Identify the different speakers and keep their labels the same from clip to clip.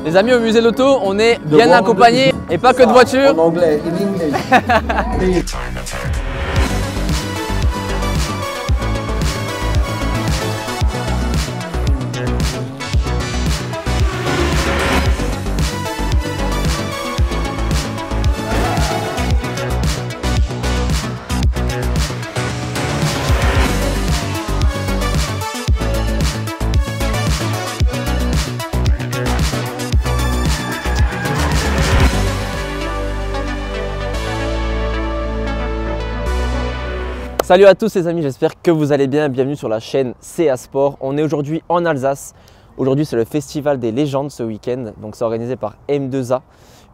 Speaker 1: Les amis, au musée de l'auto, on est bien accompagnés et pas que de voitures.
Speaker 2: En anglais, in English.
Speaker 1: Salut à tous les amis, j'espère que vous allez bien. Bienvenue sur la chaîne CA Sport. On est aujourd'hui en Alsace. Aujourd'hui c'est le festival des légendes ce week-end. Donc c'est organisé par M2A,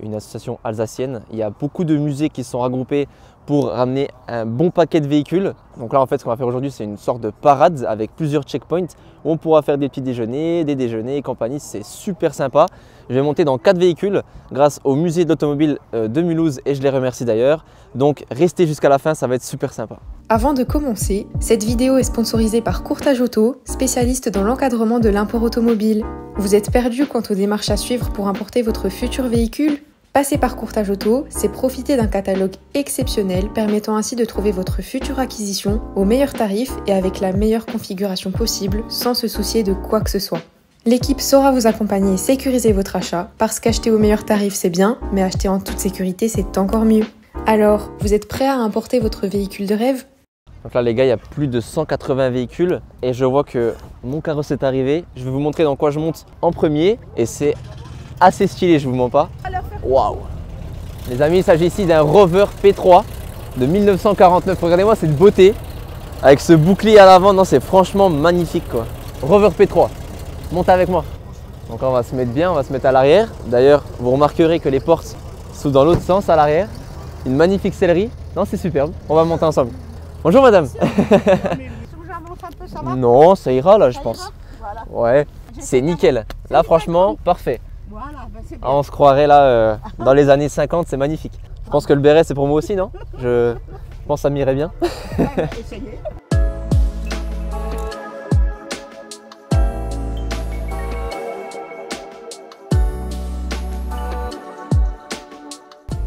Speaker 1: une association alsacienne. Il y a beaucoup de musées qui se sont regroupés pour ramener un bon paquet de véhicules. Donc là en fait ce qu'on va faire aujourd'hui c'est une sorte de parade avec plusieurs checkpoints où on pourra faire des petits déjeuners, des déjeuners et compagnie. C'est super sympa. Je vais monter dans 4 véhicules grâce au musée de l'automobile de Mulhouse et je les remercie d'ailleurs. Donc restez jusqu'à la fin, ça va être super sympa.
Speaker 3: Avant de commencer, cette vidéo est sponsorisée par Courtage Auto, spécialiste dans l'encadrement de l'import automobile. Vous êtes perdu quant aux démarches à suivre pour importer votre futur véhicule? Passer par Courtage Auto, c'est profiter d'un catalogue exceptionnel permettant ainsi de trouver votre future acquisition au meilleur tarif et avec la meilleure configuration possible sans se soucier de quoi que ce soit. L'équipe saura vous accompagner et sécuriser votre achat parce qu'acheter au meilleur tarif c'est bien, mais acheter en toute sécurité c'est encore mieux. Alors, vous êtes prêts à importer votre véhicule de rêve?
Speaker 1: Donc là les gars, il y a plus de 180 véhicules et je vois que mon carrosse est arrivé. Je vais vous montrer dans quoi je monte en premier et c'est assez stylé, je vous mens pas. Waouh! Les amis, il s'agit ici d'un Rover P3 de 1949. Regardez-moi cette beauté avec ce bouclier à l'avant. Non, c'est franchement magnifique quoi. Rover P3, monte avec moi. Donc là, on va se mettre bien, on va se mettre à l'arrière. D'ailleurs, vous remarquerez que les portes sont dans l'autre sens à l'arrière. Une magnifique sellerie. Non, c'est superbe. On va monter ensemble. Bonjour madame. Non, ça ira là, je pense. Ouais, c'est nickel. Là, franchement, parfait. Ah, on se croirait là dans les années 50, c'est magnifique. Je pense que le béret c'est pour moi aussi, non? Je pense que ça m'irait bien.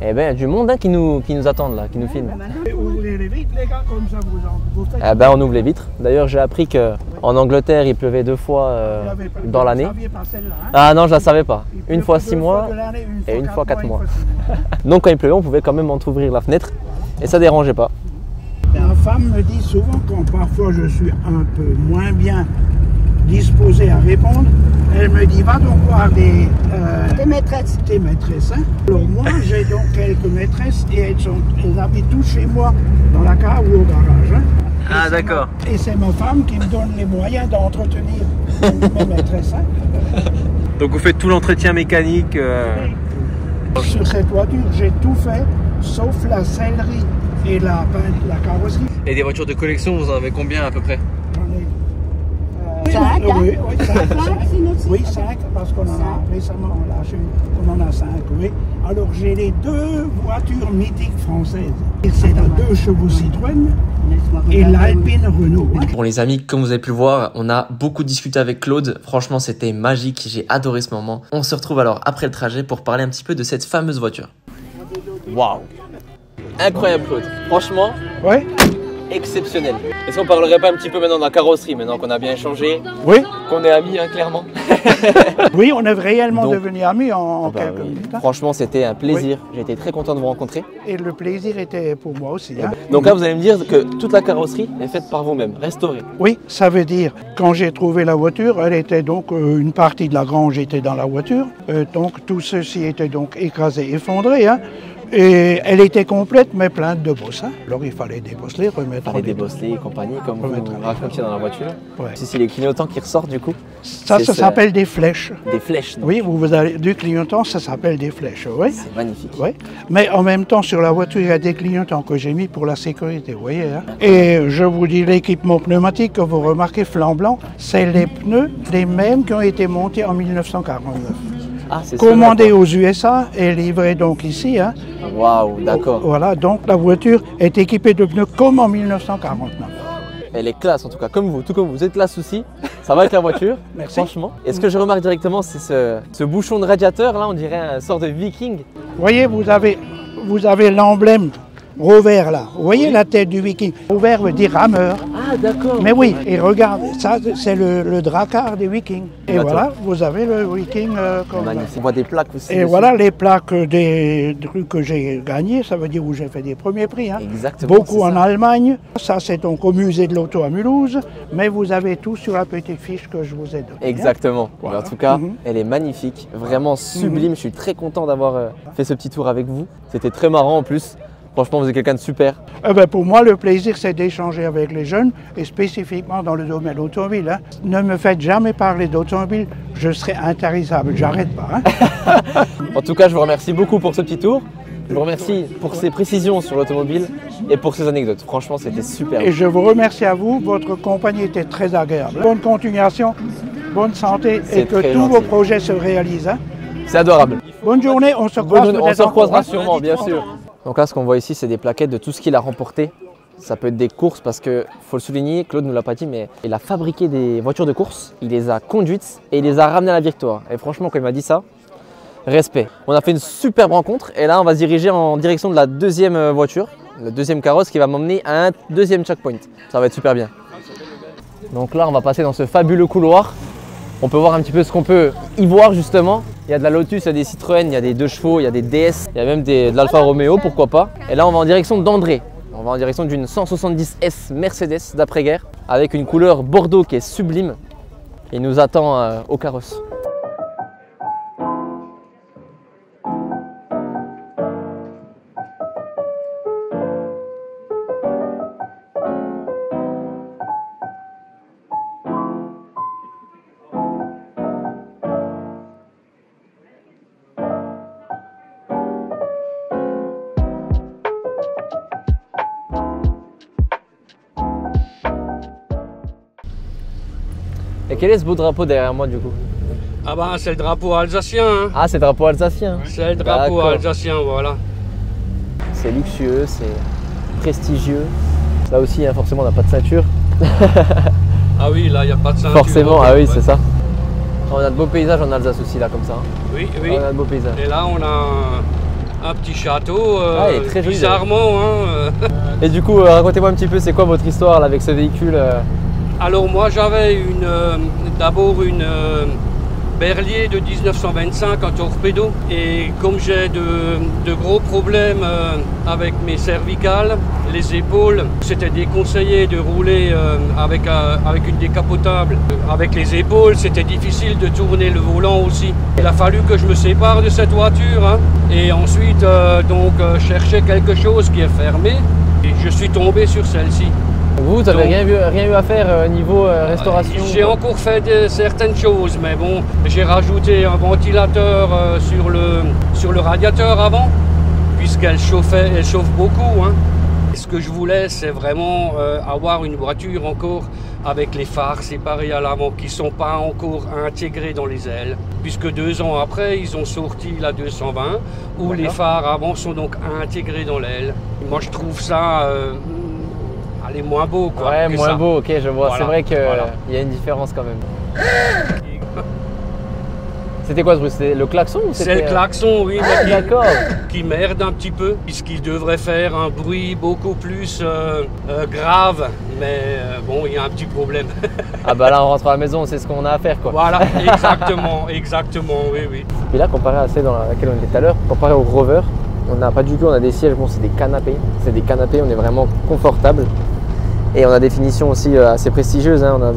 Speaker 1: Eh ben, il y a du monde hein, qui nous attendent là, qui nous filme.
Speaker 2: Ouvrez les vitres, les gars, comme ça vous faites.
Speaker 1: Eh ben, on ouvre les vitres. D'ailleurs, j'ai appris qu'en Angleterre, il pleuvait 2 fois dans l'année. Ah non, je la savais pas. Une fois 6 mois et une fois 4 mois. Donc quand il pleuvait, on pouvait quand même entrouvrir la fenêtre et ça dérangeait pas.
Speaker 2: Ma femme me dit souvent quand parfois je suis un peu moins bien disposé à répondre, elle me dit va donc voir tes maîtresses. Hein. Alors moi j'ai donc quelques maîtresses et elles habitent tous chez moi dans la cave ou au garage. Hein.
Speaker 1: Ah d'accord.
Speaker 2: Et c'est ma femme qui me donne les moyens d'entretenir mes maîtresses. Hein.
Speaker 1: Donc vous faites tout l'entretien mécanique
Speaker 2: Sur cette voiture j'ai tout fait sauf la sellerie et la carrosserie.
Speaker 1: Et des voitures de collection, vous en avez combien à peu près?
Speaker 2: J'en ai 5, oui, 5. Oui, 5, parce qu'on en a récemment lâché, on en a 5, oui. Alors j'ai les 2 voitures mythiques françaises. C'est la 2 chevaux Citroën et l'Alpine Renault.
Speaker 1: Bon les amis, comme vous avez pu le voir, on a beaucoup discuté avec Claude. Franchement, c'était magique, j'ai adoré ce moment. On se retrouve alors après le trajet pour parler un petit peu de cette fameuse voiture. Waouh! Incroyable Claude, franchement,
Speaker 2: ouais.
Speaker 1: Exceptionnel. Est-ce qu'on parlerait pas un petit peu maintenant de la carrosserie, maintenant qu'on a bien échangé?
Speaker 2: Oui.
Speaker 1: Qu'on est amis, hein, clairement.
Speaker 2: Oui, on est réellement
Speaker 1: Donc,
Speaker 2: devenus amis en
Speaker 1: bah,
Speaker 2: quelques minutes. Hein.
Speaker 1: Franchement, c'était un plaisir.
Speaker 2: Oui.
Speaker 1: J'ai été très content de vous rencontrer.
Speaker 2: Et le plaisir était pour moi aussi. Hein.
Speaker 1: Donc là, vous allez me dire que toute la carrosserie est faite par vous-même, restaurée.
Speaker 2: Oui, ça veut dire, quand j'ai trouvé la voiture, elle était donc, une partie de la grange était dans la voiture. Donc tout ceci était donc écrasé, effondré. Hein. Et elle était complète, mais pleine de bosses. Hein. Alors il fallait débosseler, remettre en état.
Speaker 1: Débosseler et compagnie, comme vous racontiez dans la voiture.
Speaker 2: Ouais.
Speaker 1: Si c'est les clignotants qui ressortent du coup.
Speaker 2: Ça s'appelle des flèches.
Speaker 1: Des flèches, donc.
Speaker 2: Oui, vous avez du clignotant, ça s'appelle des flèches. Oui.
Speaker 1: C'est magnifique.
Speaker 2: Oui. Mais en même temps, sur la voiture, il y a des clignotants que j'ai mis pour la sécurité, vous voyez. Hein. Et je vous dis, l'équipement pneumatique que vous remarquez flanc blanc, c'est les pneus les mêmes qui ont été montés en 1949.
Speaker 1: Ah, c'est
Speaker 2: commandé aux USA et livré donc ici. Hein.
Speaker 1: Waouh, d'accord.
Speaker 2: Voilà, donc la voiture est équipée de pneus comme en 1949.
Speaker 1: Elle est classe en tout cas, comme vous, tout comme vous êtes classe aussi. Ça va avec la voiture?
Speaker 2: Merci.
Speaker 1: Franchement. Et ce que je remarque directement, c'est ce bouchon de radiateur là, on dirait un sort de viking.
Speaker 2: Vous voyez, vous avez l'emblème Rover là. Vous voyez la tête du viking. Rover veut dire rameur.
Speaker 1: Ah d'accord.
Speaker 2: Mais oui, et regarde, ça c'est le drakkar des vikings. Et
Speaker 1: Bateau.
Speaker 2: voilà, vous avez le viking comme
Speaker 1: Magnifique. On voit des plaques aussi.
Speaker 2: Et
Speaker 1: dessus.
Speaker 2: voilà les plaques des trucs que j'ai gagnés, ça veut dire où j'ai fait des premiers prix. Hein.
Speaker 1: Exactement.
Speaker 2: Beaucoup
Speaker 1: c'est
Speaker 2: en
Speaker 1: ça.
Speaker 2: Allemagne. Ça c'est donc au musée de l'auto à Mulhouse, mais vous avez tout sur la petite fiche que je vous ai donnée.
Speaker 1: Exactement.
Speaker 2: Voilà.
Speaker 1: Mais en tout cas,
Speaker 2: Mhm.
Speaker 1: elle est magnifique, vraiment sublime. Je suis très content d'avoir fait ce petit tour avec vous. C'était très marrant en plus. Franchement, vous êtes quelqu'un de super.
Speaker 2: Eh ben, pour moi, le plaisir, c'est d'échanger avec les jeunes, et spécifiquement dans le domaine automobile. Hein. Ne me faites jamais parler d'automobile, je serai intarissable, j'arrête pas. Hein.
Speaker 1: En tout cas, je vous remercie beaucoup pour ce petit tour. Je vous remercie pour ces précisions sur l'automobile et pour ces anecdotes. Franchement, c'était super.
Speaker 2: Et je vous remercie à vous, votre compagnie était très agréable. Bonne continuation, bonne santé,
Speaker 1: C'est
Speaker 2: et que
Speaker 1: très
Speaker 2: tous
Speaker 1: gentil.
Speaker 2: vos projets se réalisent. Hein.
Speaker 1: C'est adorable.
Speaker 2: Bonne journée, on se
Speaker 1: Bonne
Speaker 2: croise
Speaker 1: journée. On
Speaker 2: peut-être
Speaker 1: se
Speaker 2: encore,
Speaker 1: recroisera
Speaker 2: hein.
Speaker 1: sûrement, bien sûr. Donc là, ce qu'on voit ici, c'est des plaquettes de tout ce qu'il a remporté. Ça peut être des courses parce que, faut le souligner, Claude ne l'a pas dit, mais il a fabriqué des voitures de course, il les a conduites et il les a ramenées à la victoire. Et franchement, quand il m'a dit ça, respect. On a fait une superbe rencontre et là, on va se diriger en direction de la deuxième voiture, le deuxième carrosse qui va m'emmener à un deuxième checkpoint. Ça va être super bien. Donc là, on va passer dans ce fabuleux couloir. On peut voir un petit peu ce qu'on peut y voir justement. Il y a de la Lotus, il y a des Citroën, il y a des 2 chevaux, il y a des DS, il y a même de l'Alfa Romeo, pourquoi pas. Et là, on va en direction d'André. On va en direction d'une 170S Mercedes d'après-guerre avec une couleur bordeaux qui est sublime. Il nous attend au carrosse. Et quel est ce beau drapeau derrière moi du coup?
Speaker 4: Ah bah c'est le drapeau alsacien, hein.
Speaker 1: Ah, c'est le drapeau alsacien.
Speaker 4: C'est le drapeau
Speaker 1: D'accord.
Speaker 4: alsacien, voilà.
Speaker 1: C'est luxueux, c'est prestigieux. Là aussi, hein, forcément, on n'a pas de ceinture.
Speaker 4: Ah oui, là il n'y a pas de ceinture.
Speaker 1: Forcément, ah oui,
Speaker 4: Ouais.
Speaker 1: c'est ça. On a de beaux paysages en Alsace aussi, là, comme ça.
Speaker 4: Oui, oui.
Speaker 1: On a de beaux paysages.
Speaker 4: Et là on a un petit château,
Speaker 1: Ah, il est très joli,
Speaker 4: bizarrement. Hein.
Speaker 1: Et du coup, racontez-moi un petit peu, c'est quoi votre histoire là, avec ce véhicule
Speaker 4: Alors moi j'avais d'abord une Berlier de 1925 en torpedo, et comme j'ai de gros problèmes avec mes cervicales, les épaules, c'était déconseillé de rouler avec une décapotable. Avec les épaules, c'était difficile de tourner le volant aussi. Il a fallu que je me sépare de cette voiture, hein, et ensuite chercher quelque chose qui est fermé, et je suis tombé sur celle-ci.
Speaker 1: Vous n'avez rien eu à faire niveau restauration?
Speaker 4: J'ai encore fait certaines choses, mais bon, j'ai rajouté un ventilateur sur le radiateur avant, puisqu'elle chauffe beaucoup. Hein. Et ce que je voulais, c'est vraiment avoir une voiture encore avec les phares séparés à l'avant, qui ne sont pas encore intégrés dans les ailes, puisque 2 ans après, ils ont sorti la 220, où les phares avant sont donc intégrés dans l'aile. Moi, je trouve ça... elle est moins beau, quoi.
Speaker 1: Ouais,
Speaker 4: que
Speaker 1: moins
Speaker 4: ça.
Speaker 1: beau, ok, je vois.
Speaker 4: Voilà,
Speaker 1: C'est vrai qu'il
Speaker 4: voilà.
Speaker 1: y a une différence quand même. C'était quoi ce bruit? C'était le klaxon ou
Speaker 4: C'est le klaxon, oui,
Speaker 1: Ah,
Speaker 4: mais
Speaker 1: d'accord.
Speaker 4: qui merde un petit peu, puisqu'il devrait faire un bruit beaucoup plus grave. Mais bon, il y a un petit problème.
Speaker 1: Ah bah là, on rentre à la maison, on sait ce qu'on a à faire quoi.
Speaker 4: Voilà, exactement, oui, oui.
Speaker 1: Et là, comparé à celle dans laquelle on était tout à l'heure, comparé au Rover, on n'a pas du tout, on a des sièges, bon c'est des canapés. C'est des canapés, on est vraiment confortable. Et on a des finitions aussi assez prestigieuses, hein. On a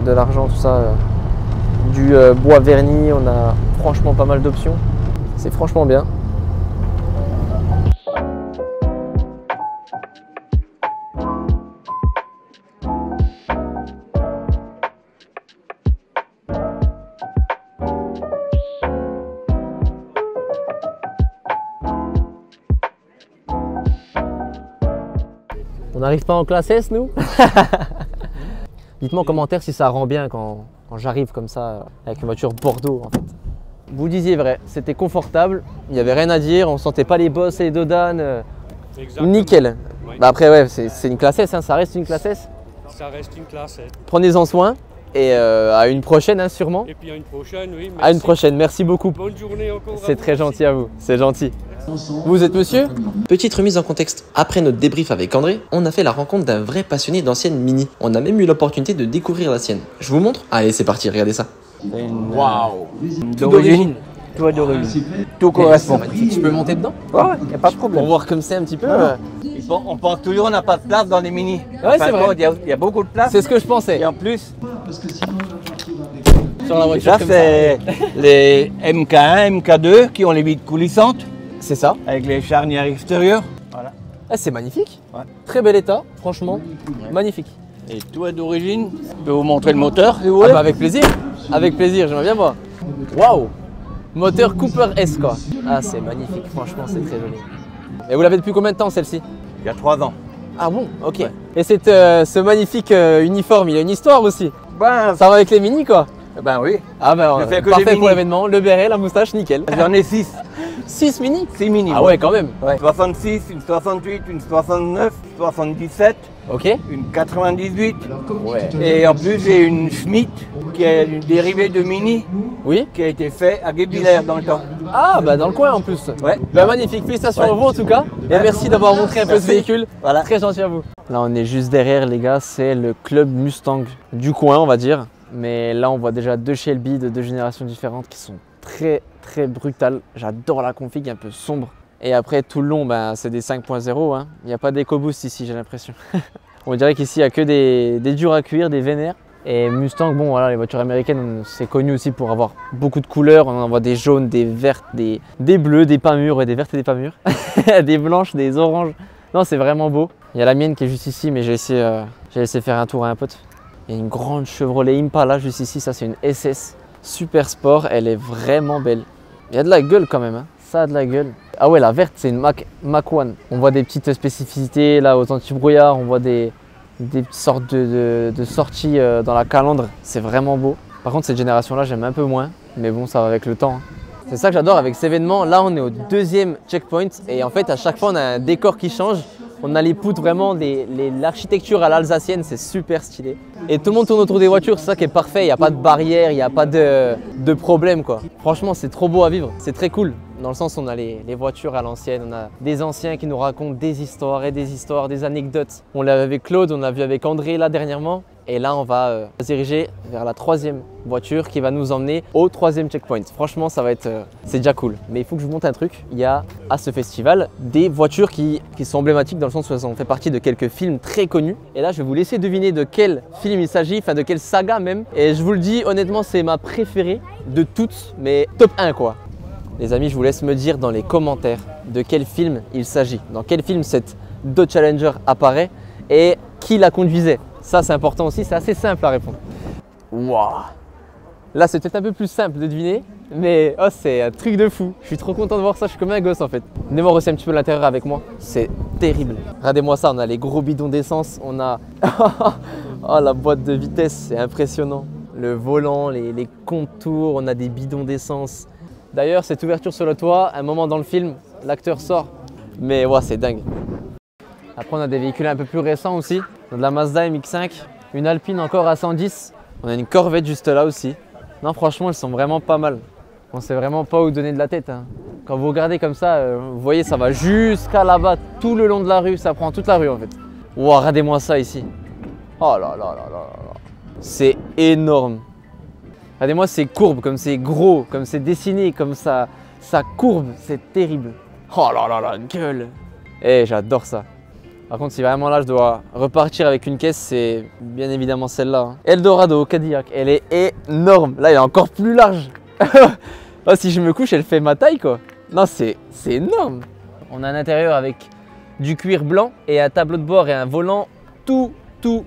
Speaker 1: de l'argent, tout ça. Du bois verni, on a franchement pas mal d'options. C'est franchement bien. On n'arrive pas en classe S, nous? Dites-moi en commentaire si ça rend bien quand j'arrive comme ça avec une voiture Bordeaux en fait. Vous disiez vrai, c'était confortable, il n'y avait rien à dire, on sentait pas les bosses et les dodanes.
Speaker 4: Exactement.
Speaker 1: Nickel.
Speaker 4: Oui.
Speaker 1: Bah après ouais, c'est une classe S, hein, ça reste une classe S.
Speaker 4: Ça reste une classe.
Speaker 1: Prenez-en soin Et à une prochaine, hein, sûrement.
Speaker 4: Et puis à une prochaine, oui. Merci.
Speaker 1: À une prochaine, merci beaucoup.
Speaker 4: Bonne journée encore.
Speaker 1: C'est très gentil à vous, c'est gentil. Vous êtes monsieur? Petite remise en contexte. Après notre débrief avec André, on a fait la rencontre d'un vrai passionné d'anciennes Mini. On a même eu l'opportunité de découvrir la sienne. Je vous montre? Allez, c'est parti, regardez ça.
Speaker 5: Waouh!
Speaker 2: D'origine. Toi d'origine. Tout correspond.
Speaker 1: Je peux monter dedans?
Speaker 2: Ouais, il n'y a pas de problème.
Speaker 1: Pour voir comme c'est un petit peu.
Speaker 5: On pense toujours qu'on n'a pas de place dans les mini.
Speaker 1: Ouais, c'est vrai.
Speaker 5: Il y a beaucoup de place.
Speaker 1: C'est ce que je pensais.
Speaker 5: Et en plus,
Speaker 1: Sur la voiture
Speaker 5: ça
Speaker 1: comme
Speaker 5: c'est les MK1, MK2 qui ont les vitres coulissantes
Speaker 1: C'est ça.
Speaker 5: avec les charnières extérieures. Voilà.
Speaker 1: Ah, c'est magnifique.
Speaker 5: Ouais.
Speaker 1: Très bel état, franchement. Magnifique.
Speaker 5: Et tout est d'origine. Je peux vous montrer le moteur si vous
Speaker 1: Ah
Speaker 5: voulez.
Speaker 1: bah avec plaisir. Avec plaisir, j'aimerais bien voir. Waouh! Moteur Cooper S quoi. Ah, c'est magnifique, franchement, c'est très joli. Et vous l'avez depuis combien de temps celle-ci?
Speaker 5: Il y a 3 ans.
Speaker 1: Ah bon, ok.
Speaker 5: Ouais.
Speaker 1: Et ce magnifique uniforme, il a une histoire aussi.
Speaker 5: Ben,
Speaker 1: Ça va avec les mini quoi.
Speaker 5: oui.
Speaker 1: Ah bah
Speaker 5: Je fais que des
Speaker 1: parfait
Speaker 5: mini.
Speaker 1: pour l'événement, le béret, la moustache, nickel.
Speaker 5: J'en ai 6.
Speaker 1: 6 mini?
Speaker 5: 6 mini.
Speaker 1: Ah ouais, quand même.
Speaker 5: Ouais. 66, une 68, une 69, 77,
Speaker 1: Ok.
Speaker 5: une 98.
Speaker 1: Ouais.
Speaker 5: Et en plus, j'ai une Schmidt qui est une dérivée de Mini
Speaker 1: Oui.
Speaker 5: qui a été fait à Guebwiller dans le temps.
Speaker 1: Ah bah dans le coin en plus.
Speaker 5: Ouais.
Speaker 1: Bah magnifique, félicitations
Speaker 5: Ouais.
Speaker 1: à vous en tout cas. Et merci d'avoir montré un peu ce
Speaker 5: Merci.
Speaker 1: véhicule.
Speaker 5: Voilà.
Speaker 1: Très gentil à vous. Là on est juste derrière les gars, c'est le club Mustang du coin on va dire. Mais là on voit déjà deux Shelby de deux générations différentes qui sont très brutales. J'adore la config un peu sombre. Et après tout le long ben, c'est des 5.0. Hein. Il n'y a pas d'EcoBoost ici j'ai l'impression. On dirait qu'ici il n'y a que des durs à cuire, des vénères. Et Mustang, bon voilà, les voitures américaines, c'est connu aussi pour avoir beaucoup de couleurs. On en voit des jaunes, des vertes, des bleus, des pas mûrs, et des vertes et des pas mûres. Des blanches, des oranges. Non, c'est vraiment beau. Il y a la mienne qui est juste ici, mais j'ai laissé faire un tour à un pote. Il y a une grande Chevrolet Impala juste ici, ça c'est une SS. Super sport, elle est vraiment belle. Il y a de la gueule quand même, hein. Ça a de la gueule. Ah ouais, la verte, c'est une Mach 1. On voit des petites spécificités là aux anti-brouillard, on voit des sortes de sorties dans la calandre, c'est vraiment beau. Par contre cette génération là j'aime un peu moins, mais bon ça va avec le temps. Hein. C'est ça que j'adore avec cet événement, là on est au deuxième checkpoint et en fait à chaque fois on a un décor qui change. On a les poutres vraiment, l'architecture à l'alsacienne, c'est super stylé. Et tout le monde tourne autour des voitures, c'est ça qui est parfait, il n'y a pas de barrière, il n'y a pas de problème quoi. Franchement c'est trop beau à vivre, c'est très cool. Dans le sens où on a les voitures à l'ancienne, on a des anciens qui nous racontent des histoires, des anecdotes. On l'a vu avec Claude, on l'a vu avec André là dernièrement. Et là on va se diriger vers la troisième voiture qui va nous emmener au troisième checkpoint. Franchement ça va être, c'est déjà cool. Mais il faut que je vous montre un truc. Il y a à ce festival des voitures qui sont emblématiques dans le sens où elles ont fait partie de quelques films très connus. Et là je vais vous laisser deviner de quel film il s'agit, enfin de quelle saga même. Et je vous le dis honnêtement c'est ma préférée de toutes, mais top 1 quoi. Les amis, je vous laisse me dire dans les commentaires de quel film il s'agit, dans quel film cette Dodge Challenger apparaît et qui la conduisait. Ça, c'est important aussi, c'est assez simple à répondre. Waouh! Là, c'est peut-être un peu plus simple de deviner, mais oh, c'est un truc de fou. Je suis trop content de voir ça, je suis comme un gosse en fait. Venez voir aussi un petit peu l'intérieur avec moi, c'est terrible. Regardez-moi ça, on a les gros bidons d'essence, on a oh, la boîte de vitesse, c'est impressionnant. Le volant, les contours, on a des bidons d'essence. D'ailleurs, cette ouverture sur le toit, un moment dans le film, l'acteur sort. Mais ouais, c'est dingue. Après, on a des véhicules un peu plus récents aussi. On a de la Mazda MX-5, une Alpine encore à 110. On a une Corvette juste là aussi. Non, franchement, elles sont vraiment pas mal. On sait vraiment pas où donner de la tête. Hein. Quand vous regardez comme ça, vous voyez, ça va jusqu'à là-bas, tout le long de la rue. Ça prend toute la rue en fait. Wow, regardez-moi ça ici. Oh là là là là là. C'est énorme. Regardez-moi ces courbes, comme c'est gros, comme c'est dessiné, comme ça courbe, c'est terrible. Oh là là là, gueule. Eh, j'adore ça. Par contre, si vraiment là je dois repartir avec une caisse, c'est bien évidemment celle-là. Hein. Eldorado Cadillac, elle est énorme. Là, elle est encore plus large. Oh, si je me couche, elle fait ma taille quoi. Non, c'est énorme. On a un intérieur avec du cuir blanc et un tableau de bord et un volant tout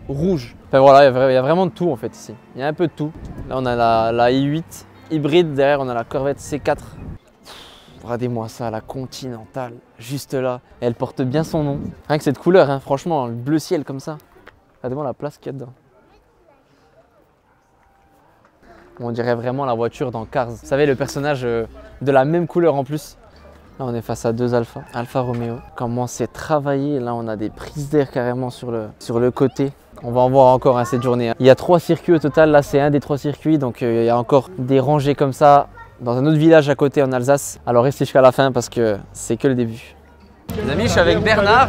Speaker 1: rouge. Enfin voilà, il y a vraiment de tout en fait ici. Il y a un peu de tout. Là, on a la i8 hybride. Derrière, on a la Corvette C4. Regardez-moi ça, la Continental, juste là. Elle porte bien son nom. Rien que cette couleur, hein, franchement, le bleu ciel comme ça. Regardez-moi la place qu'il y a dedans. On dirait vraiment la voiture dans Cars. Vous savez, le personnage de la même couleur en plus. Là, on est face à deux Alfa Romeo. Comment c'est travaillé. Là, on a des prises d'air carrément sur le côté. On va en voir encore cette journée. Il y a 3 circuits au total, là c'est un des 3 circuits, donc il y a encore des rangées comme ça dans un autre village à côté en Alsace. Alors restez jusqu'à la fin parce que c'est que le début. Les amis, je suis avec Bernard.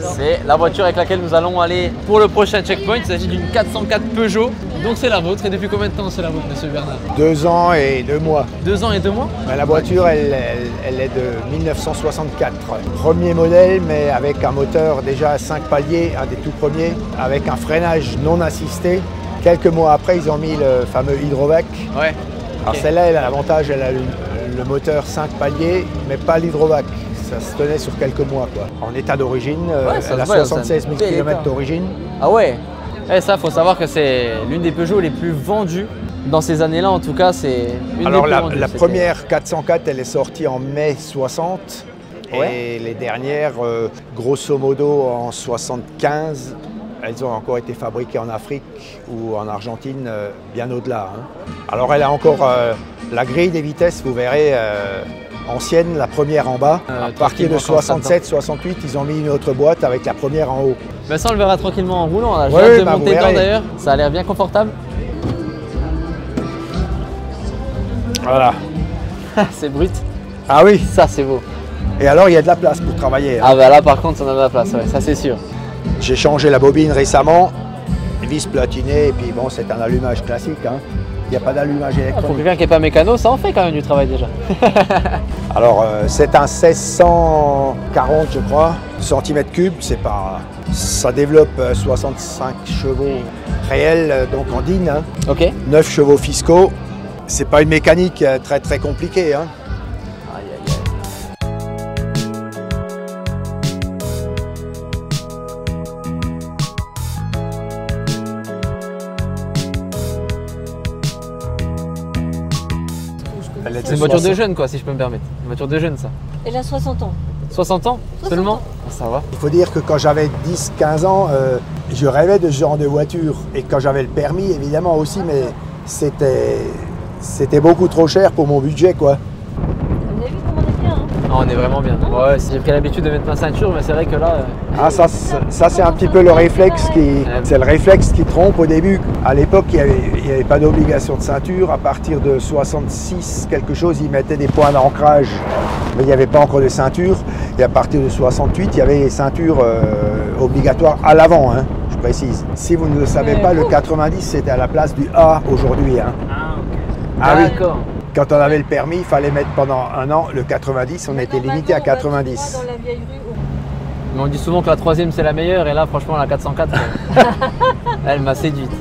Speaker 1: C'est la voiture avec laquelle nous allons aller pour le prochain checkpoint. Il s'agit d'une 404 Peugeot. Donc c'est la vôtre. Et depuis combien de temps c'est la vôtre, monsieur Bernard?
Speaker 6: 2 ans et 2 mois.
Speaker 1: 2 ans et 2 mois?
Speaker 6: La voiture, elle est de 1964. Premier modèle, mais avec un moteur déjà à 5 paliers, un des tout premiers, avec un freinage non assisté. Quelques mois après, ils ont mis le fameux Hydrovac.
Speaker 1: Ouais.
Speaker 6: Alors celle-là, elle a l'avantage, elle a le moteur 5 paliers, mais pas l'Hydrovac. Ça se tenait sur quelques mois, quoi. En état d'origine, elle a 76 000 km d'origine.
Speaker 1: Ah ouais. Et ça, faut savoir que c'est l'une des Peugeot les plus vendues. Dans ces années-là, en tout cas, c'est une
Speaker 6: Alors
Speaker 1: des plus vendues.
Speaker 6: La première 404, elle est sortie en mai 60.
Speaker 1: Ouais.
Speaker 6: Et les dernières, grosso modo, en 75, elles ont encore été fabriquées en Afrique ou en Argentine, bien au-delà. Hein. Alors elle a encore la grille des vitesses, vous verrez, ancienne, la première en bas. À partir de 67, 68, ils ont mis une autre boîte avec la première en haut.
Speaker 1: Mais ça, on le verra tranquillement en roulant. Là. J'ai
Speaker 6: Ouais,
Speaker 1: hâte de
Speaker 6: bah,
Speaker 1: monter
Speaker 6: vous
Speaker 1: dedans
Speaker 6: verrez.
Speaker 1: d'ailleurs. Ça a l'air bien confortable.
Speaker 6: Voilà.
Speaker 1: C'est brut.
Speaker 6: Ah oui.
Speaker 1: Ça, c'est beau.
Speaker 6: Et alors, il y a de la place pour travailler. Hein.
Speaker 1: Ah bah là, par contre, on a de la place. Ouais, ça, c'est sûr.
Speaker 6: J'ai changé la bobine récemment, vis platinée, et puis bon, c'est un allumage classique. Hein. Il n'y a pas d'allumage
Speaker 1: Pour
Speaker 6: électronique.
Speaker 1: quelqu'un qui n'est pas mécano, ça en fait quand même du travail déjà.
Speaker 6: Alors, c'est un 1640, je crois, centimètres cubes. C'est pas, ça développe 65 chevaux réels, donc en DIN. Hein.
Speaker 1: Ok.
Speaker 6: 9 chevaux fiscaux. C'est pas une mécanique très compliquée. Hein.
Speaker 1: Aïe, aïe, aïe. C'est une voiture de jeune, quoi, si je peux me permettre. Une voiture de jeune, ça.
Speaker 7: Elle a 60 ans.
Speaker 1: 60 ans
Speaker 7: 60
Speaker 1: seulement
Speaker 7: ans.
Speaker 1: Ah, ça va.
Speaker 6: Il faut dire que quand j'avais 10-15 ans, je rêvais de ce genre de voiture. Et quand j'avais le permis, évidemment aussi, mais c'était beaucoup trop cher pour mon budget, quoi.
Speaker 7: Vous avez vu comment on est bien, hein?
Speaker 1: Ah, on est vraiment bien. Ouais, j'ai pris l'habitude de mettre ma ceinture, mais c'est vrai que là.
Speaker 6: Ah, ça c'est un petit peu le réflexe c'est le réflexe qui trompe au début. À l'époque, il n'y avait pas d'obligation de ceinture. À partir de 66, quelque chose, ils mettaient des points d'ancrage. Mais il n'y avait pas encore de ceinture. Et à partir de 68, il y avait les ceintures obligatoires à l'avant, hein, je précise. Si vous ne le savez pas, le 90, c'était à la place du A aujourd'hui. Hein.
Speaker 1: Ah, ok.
Speaker 6: Ah oui.
Speaker 1: D'accord.
Speaker 6: Quand on avait le permis, il fallait mettre pendant un an le 90. On était limité à 90.
Speaker 7: Dans la vieille rue,
Speaker 1: Mais on dit souvent que la 3e c'est la meilleure, et là, franchement, la 404, elle m'a séduite.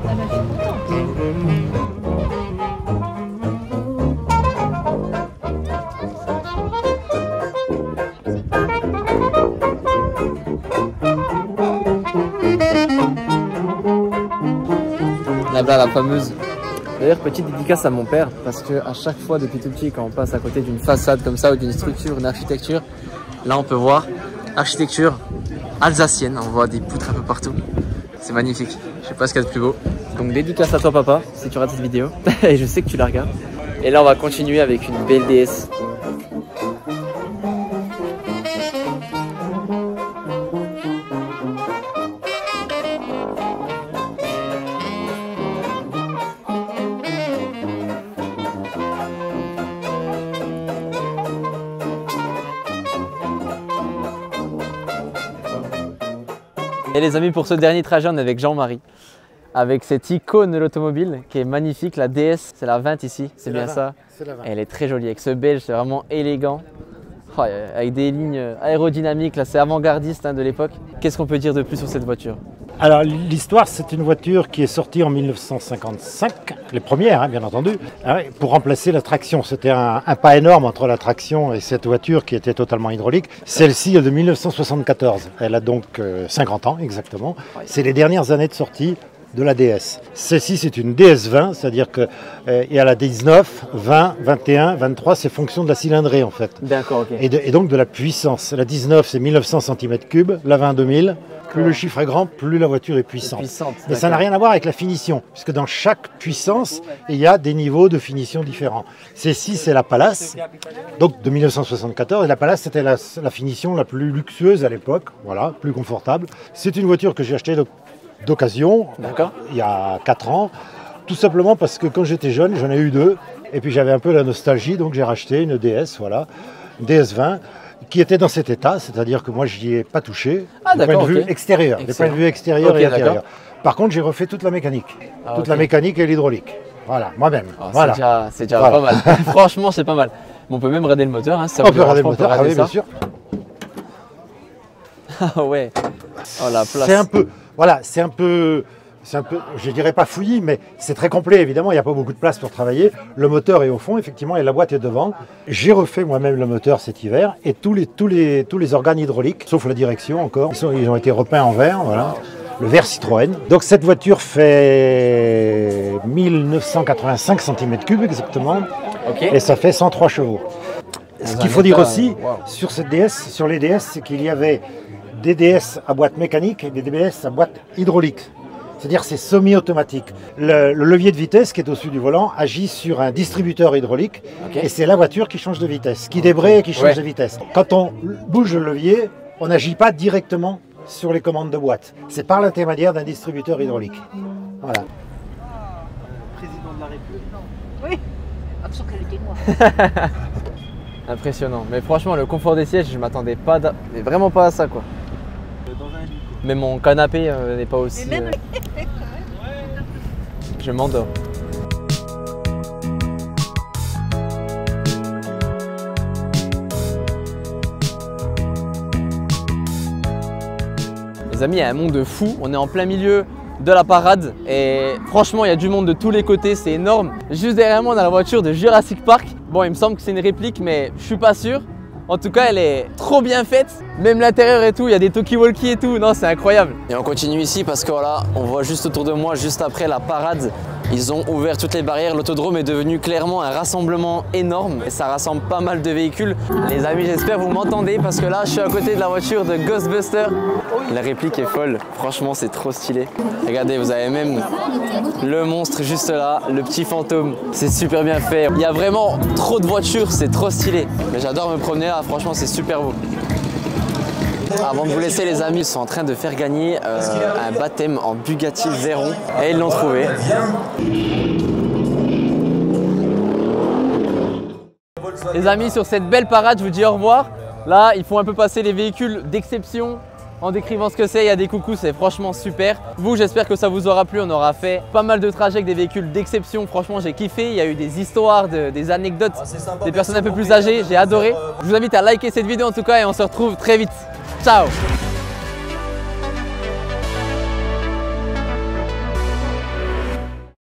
Speaker 7: ça m'a fait content.
Speaker 1: Là-bas, la fameuse. D'ailleurs, petite dédicace à mon père, parce que à chaque fois, depuis tout petit, quand on passe à côté d'une façade comme ça, ou d'une structure, une architecture, là, on peut voir architecture alsacienne. On voit des poutres un peu partout. C'est magnifique. Je sais pas ce qu'il y a de plus beau. Donc, dédicace à toi, papa, si tu regardes cette vidéo. Et je sais que tu la regardes. Et là, on va continuer avec une belle DS. Et les amis, pour ce dernier trajet, on est avec Jean-Marie, avec cette icône de l'automobile qui est magnifique, la DS, c'est la 20 ici, c'est bien ça.
Speaker 8: C'est la 20.
Speaker 1: Elle est très jolie, avec ce beige, c'est vraiment élégant, oh, avec des lignes aérodynamiques, là c'est avant-gardiste hein, de l'époque. Qu'est-ce qu'on peut dire de plus sur cette voiture?
Speaker 8: Alors l'histoire, c'est une voiture qui est sortie en 1955, les premières hein, bien entendu, hein, pour remplacer la traction. C'était un pas énorme entre la traction et cette voiture qui était totalement hydraulique. Celle-ci est de 1974, elle a donc 50 ans exactement. C'est les dernières années de sortie de la DS. Celle-ci c'est une DS20, c'est-à-dire qu'il y a la 19, 20, 21, 23, c'est fonction de la cylindrée en fait.
Speaker 1: D'accord, ok.
Speaker 8: Et donc de la puissance. La 19 c'est 1900 cm3, la 20 2000. Plus le chiffre est grand, plus la voiture est puissante. Mais ça n'a rien à voir avec la finition, puisque dans chaque puissance, il y a des niveaux de finition différents. Celle-ci, c'est la Palace, donc de 1974. Et la Palace, c'était la finition la plus luxueuse à l'époque, voilà, plus confortable. C'est une voiture que j'ai achetée d'occasion, il y a 4 ans, tout simplement parce que quand j'étais jeune, j'en ai eu 2, et puis j'avais un peu la nostalgie, donc j'ai racheté une DS, voilà, une DS20, qui était dans cet état, c'est-à-dire que moi je n'y ai pas touché, du point de vue extérieur, des points de vue extérieur et intérieur. Par contre, j'ai refait toute la mécanique, la mécanique et l'hydraulique, voilà, moi-même. Voilà.
Speaker 1: C'est déjà pas mal, franchement c'est pas mal. Bon, on peut même rader le moteur, hein, si ça
Speaker 8: on peut rader le moteur, oui, bien sûr.
Speaker 1: Ah ouais, oh la place.
Speaker 8: C'est un peu, voilà, c'est un peu, je dirais pas fouillis, mais c'est très complet, évidemment, il n'y a pas beaucoup de place pour travailler. Le moteur est au fond, effectivement, et la boîte est devant. J'ai refait moi-même le moteur cet hiver, et tous les organes hydrauliques, sauf la direction encore, ils ont été repeints en vert, voilà. Le vert Citroën. Donc cette voiture fait 1985 cm3 exactement, et ça fait 103 chevaux. Ce qu'il faut dire aussi sur cette DS, sur les DS, c'est qu'il y avait des DS à boîte mécanique et des DS à boîte hydraulique. C'est-à-dire c'est semi-automatique. Le levier de vitesse qui est au-dessus du volant agit sur un distributeur hydraulique et c'est la voiture qui change de vitesse, qui débraye et qui change de vitesse. Quand on bouge le levier, on n'agit pas directement sur les commandes de boîte. C'est par l'intermédiaire d'un distributeur hydraulique. Voilà.
Speaker 2: Président de la République.
Speaker 7: Oui, absent qu'elle était noire.
Speaker 1: Impressionnant, mais franchement le confort des sièges, je m'attendais pas, mais vraiment pas à ça quoi. Mais mon canapé n'est pas aussi... Je m'endors. Les amis, il y a un monde de fou, on est en plein milieu de la parade et franchement il y a du monde de tous les côtés, c'est énorme. Juste derrière moi on a la voiture de Jurassic Park. Bon, il me semble que c'est une réplique mais je suis pas sûr. En tout cas, elle est trop bien faite, même l'intérieur et tout, il y a des talkie-walkie et tout, non c'est incroyable. Et on continue ici parce que voilà, on voit juste autour de moi, juste après la parade, ils ont ouvert toutes les barrières, l'autodrome est devenu clairement un rassemblement énorme et ça rassemble pas mal de véhicules. Les amis, j'espère que vous m'entendez parce que là, je suis à côté de la voiture de Ghostbusters. La réplique est folle, franchement c'est trop stylé. Regardez, vous avez même le monstre juste là, le petit fantôme, c'est super bien fait. Il y a vraiment trop de voitures, c'est trop stylé. Mais j'adore me promener là, franchement c'est super beau. Avant de vous laisser les amis, ils sont en train de faire gagner un baptême en Bugatti Veyron et ils l'ont trouvé. Les amis, sur cette belle parade, je vous dis au revoir. Là, ils font un peu passer les véhicules d'exception en décrivant ce que c'est. Il y a des coucous, c'est franchement super. Vous, j'espère que ça vous aura plu. On aura fait pas mal de trajets avec des véhicules d'exception. Franchement, j'ai kiffé. Il y a eu des histoires, des anecdotes, des personnes un peu plus âgées. J'ai adoré. Je vous invite à liker cette vidéo en tout cas et on se retrouve très vite. Ciao!